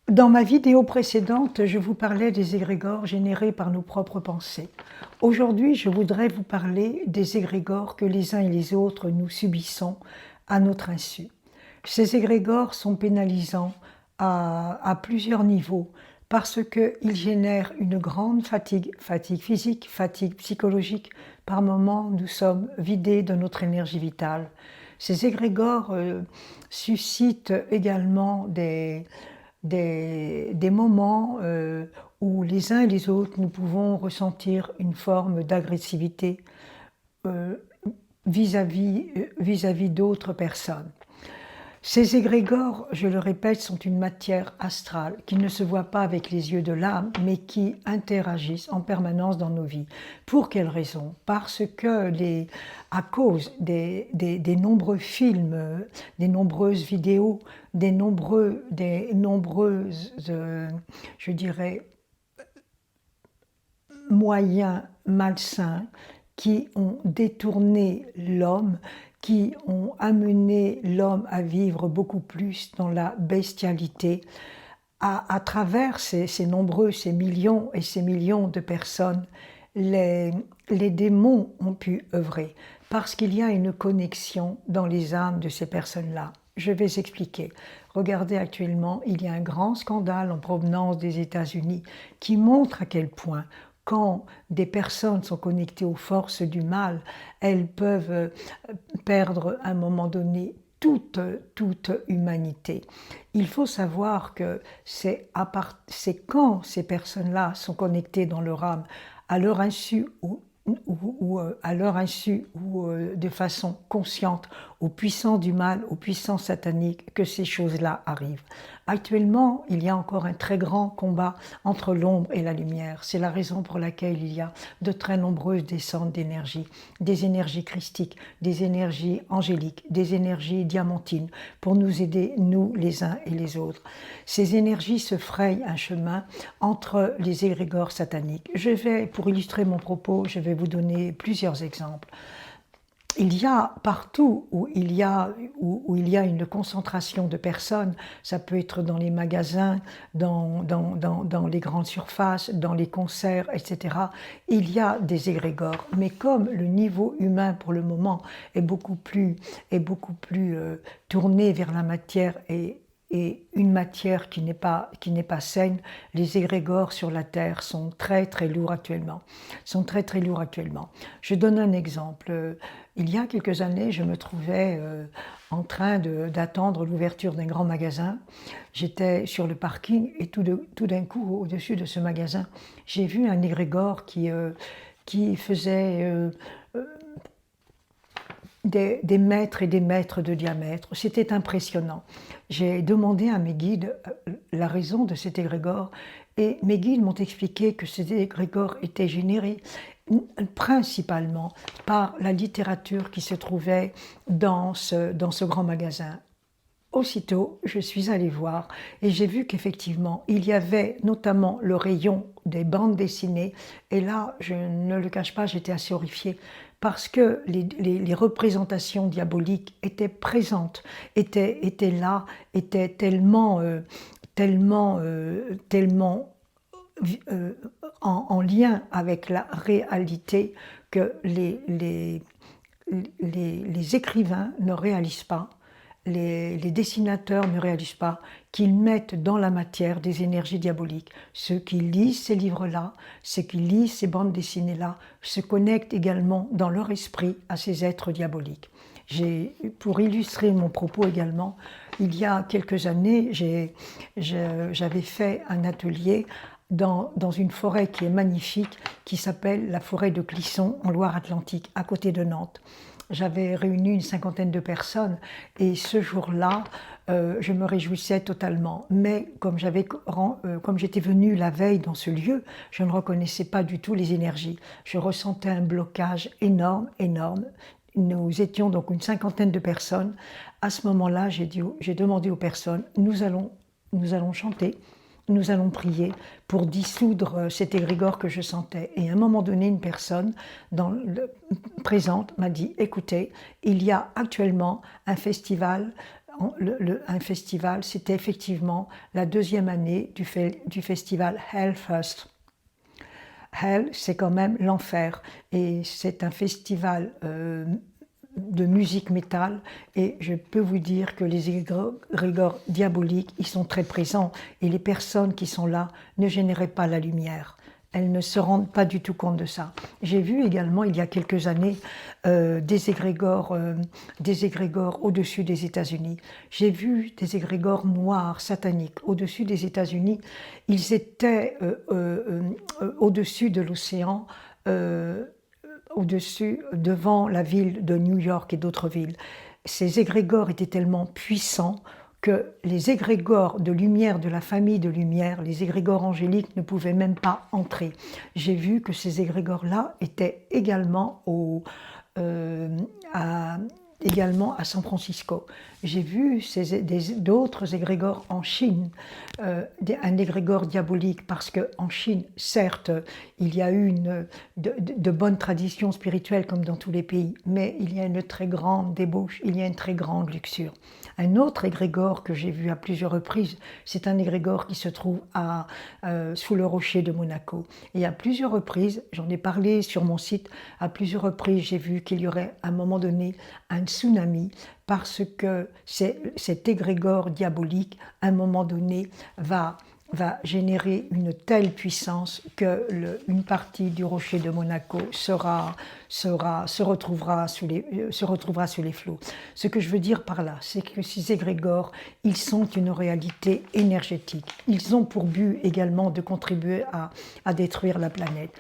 Dans ma vidéo précédente, je vous parlais des égrégores générés par nos propres pensées. Aujourd'hui, je voudrais vous parler des égrégores que les uns et les autres nous subissons à notre insu. Ces égrégores sont pénalisants à plusieurs niveaux parce qu'ils génèrent une grande fatigue, fatigue physique, fatigue psychologique. Par moments, nous sommes vidés de notre énergie vitale. Ces égrégores suscitent également des moments où les uns et les autres, nous pouvons ressentir une forme d'agressivité euh, vis-à-vis d'autres personnes. Ces égrégores, je le répète, sont une matière astrale qui ne se voit pas avec les yeux de l'âme, mais qui interagissent en permanence dans nos vies. Pour quelles raisons? Parce que à cause des nombreux films, des nombreuses vidéos, des nombreuses, je dirais, moyens malsains qui ont détourné l'homme, qui ont amené l'homme à vivre beaucoup plus dans la bestialité. À travers ces nombreux, ces millions et ces millions de personnes, les démons ont pu œuvrer parce qu'il y a une connexion dans les âmes de ces personnes-là. Je vais expliquer. Regardez actuellement, il y a un grand scandale en provenance des États-Unis qui montre à quel point quand des personnes sont connectées aux forces du mal, elles peuvent perdre à un moment donné toute humanité. Il faut savoir que c'est quand ces personnes-là sont connectées dans leur âme, à leur insu ou à leur insu ou de façon consciente aux puissants du mal, aux puissants sataniques, que ces choses-là arrivent. Actuellement, il y a encore un très grand combat entre l'ombre et la lumière. C'est la raison pour laquelle il y a de très nombreuses descentes d'énergie, des énergies christiques, des énergies angéliques, des énergies diamantines, pour nous aider, nous, les uns et les autres. Ces énergies se frayent un chemin entre les égrégores sataniques. Pour illustrer mon propos, je vais vous donner plusieurs exemples. Il y a partout où il y a une concentration de personnes, ça peut être dans les magasins, dans les grandes surfaces, dans les concerts, etc. Il y a des égrégores. Mais comme le niveau humain pour le moment est beaucoup plus tourné vers la matière et une matière qui n'est pas saine, les égrégores sur la Terre sont très très lourds actuellement. Je donne un exemple. Il y a quelques années, je me trouvais en train d'attendre l'ouverture d'un grand magasin. J'étais sur le parking et tout d'un coup, au-dessus de ce magasin, j'ai vu un égrégore qui faisait des mètres et des mètres de diamètre. C'était impressionnant. J'ai demandé à mes guides la raison de cet égrégore et mes guides m'ont expliqué que cet égrégore était généré principalement par la littérature qui se trouvait dans ce grand magasin. Aussitôt, je suis allée voir et j'ai vu qu'effectivement, il y avait notamment le rayon des bandes dessinées. Et là, je ne le cache pas, j'étais assez horrifiée parce que les représentations diaboliques étaient présentes, étaient là, étaient tellement en lien avec la réalité que les écrivains ne réalisent pas, les dessinateurs ne réalisent pas qu'ils mettent dans la matière des énergies diaboliques. Ceux qui lisent ces livres-là, ceux qui lisent ces bandes dessinées-là, se connectent également dans leur esprit à ces êtres diaboliques. Pour illustrer mon propos également, il y a quelques années, j'avais fait un atelier dans une forêt qui est magnifique, qui s'appelle la forêt de Clisson, en Loire-Atlantique, à côté de Nantes. J'avais réuni une cinquantaine de personnes et ce jour-là, je me réjouissais totalement. Mais comme j'étais venue la veille dans ce lieu, je ne reconnaissais pas du tout les énergies. Je ressentais un blocage énorme, énorme. Nous étions donc une cinquantaine de personnes. À ce moment-là, j'ai demandé aux personnes, nous allons chanter, nous allons prier pour dissoudre cet égrégore que je sentais. Et à un moment donné, une personne présente m'a dit, écoutez, il y a actuellement un festival un festival, c'était effectivement la deuxième année du festival Hellfest. Hell, c'est quand même l'enfer, et c'est un festival de musique métal, et je peux vous dire que les égrégores diaboliques, ils sont très présents, et les personnes qui sont là ne généraient pas la lumière. Elles ne se rendent pas du tout compte de ça. J'ai vu également, il y a quelques années, des égrégores au-dessus des États-Unis. J'ai vu des égrégores noirs, sataniques, au-dessus des États-Unis. Ils étaient au-dessus de l'océan, au-dessus, devant la ville de New York et d'autres villes. Ces égrégores étaient tellement puissants que les égrégores de lumière de la famille de lumière, les égrégores angéliques, ne pouvaient même pas entrer. J'ai vu que ces égrégores-là étaient également à San Francisco. J'ai vu d'autres égrégores en Chine, un égrégore diabolique, parce qu'en Chine, certes, il y a eu de bonnes traditions spirituelles comme dans tous les pays, mais il y a une très grande débauche, il y a une très grande luxure. Un autre égrégore que j'ai vu à plusieurs reprises, c'est un égrégore qui se trouve sous le rocher de Monaco. Et à plusieurs reprises, j'en ai parlé sur mon site, à plusieurs reprises j'ai vu qu'il y aurait à un moment donné un tsunami, parce que cet égrégore diabolique, à un moment donné, va générer une telle puissance que une partie du rocher de Monaco se retrouvera sous les flots. Ce que je veux dire par là, c'est que ces égrégores, ils sont une réalité énergétique. Ils ont pour but également de contribuer à détruire la planète.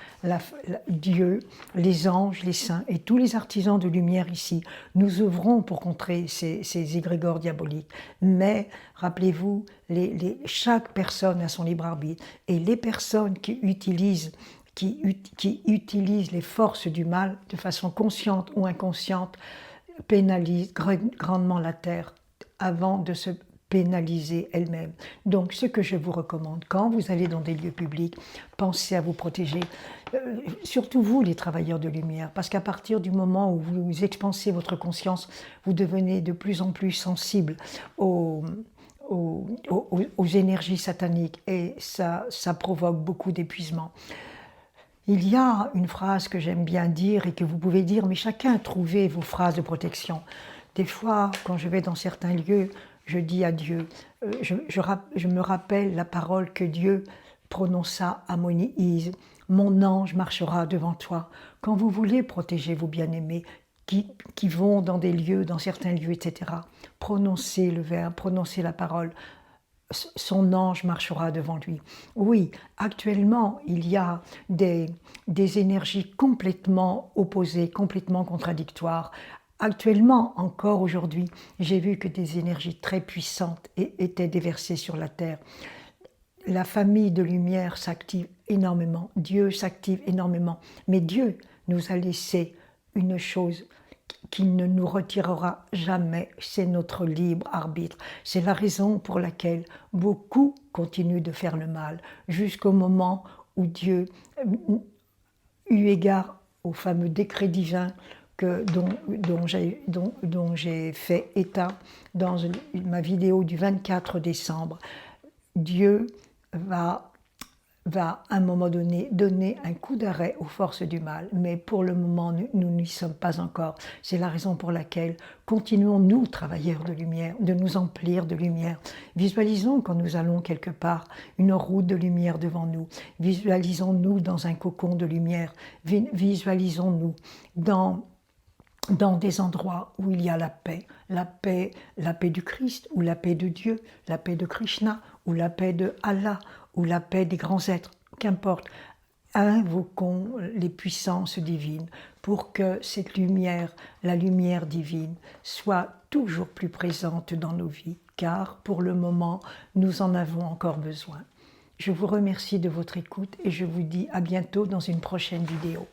Dieu, les anges, les saints et tous les artisans de lumière ici, nous œuvrons pour contrer ces égrégores diaboliques. Mais rappelez-vous, chaque personne a son libre arbitre, et les personnes qui utilisent les forces du mal de façon consciente ou inconsciente pénalisent grandement la Terre avant de se pénaliser elle-même. Donc ce que je vous recommande, quand vous allez dans des lieux publics, pensez à vous protéger, surtout vous les travailleurs de lumière, parce qu'à partir du moment où vous expansez votre conscience, vous devenez de plus en plus sensible aux énergies sataniques, et ça provoque beaucoup d'épuisement. Il y a une phrase que j'aime bien dire et que vous pouvez dire, mais chacun trouvez vos phrases de protection. Des fois, quand je vais dans certains lieux, je dis à Dieu, je me rappelle la parole que Dieu prononça à Moïse, « Mon ange marchera devant toi ». Quand vous voulez protéger vos bien-aimés qui vont dans des lieux, dans certains lieux, etc., prononcez le verbe, prononcez la parole. Son ange marchera devant lui. Oui, actuellement, il y a des énergies complètement opposées, complètement contradictoires. Actuellement, encore aujourd'hui, j'ai vu que des énergies très puissantes étaient déversées sur la terre. La famille de lumière s'active énormément, Dieu s'active énormément, mais Dieu nous a laissé une chose qu'il ne nous retirera jamais, c'est notre libre arbitre. C'est la raison pour laquelle beaucoup continuent de faire le mal, jusqu'au moment où Dieu, eu égard au fameux décret divin dont j'ai fait état dans ma vidéo du 24 décembre, Dieu va à un moment donné donner un coup d'arrêt aux forces du mal, mais pour le moment nous n'y sommes pas encore. C'est la raison pour laquelle continuons, nous, travailleurs de lumière, de nous emplir de lumière. Visualisons quand nous allons quelque part une route de lumière devant nous, visualisons-nous dans un cocon de lumière, visualisons-nous dans des endroits où il y a la paix du Christ, ou la paix de Dieu, la paix de Krishna, ou la paix de Allah, ou la paix des grands êtres, qu'importe. Invoquons les puissances divines pour que cette lumière, la lumière divine, soit toujours plus présente dans nos vies, car pour le moment, nous en avons encore besoin. Je vous remercie de votre écoute et je vous dis à bientôt dans une prochaine vidéo.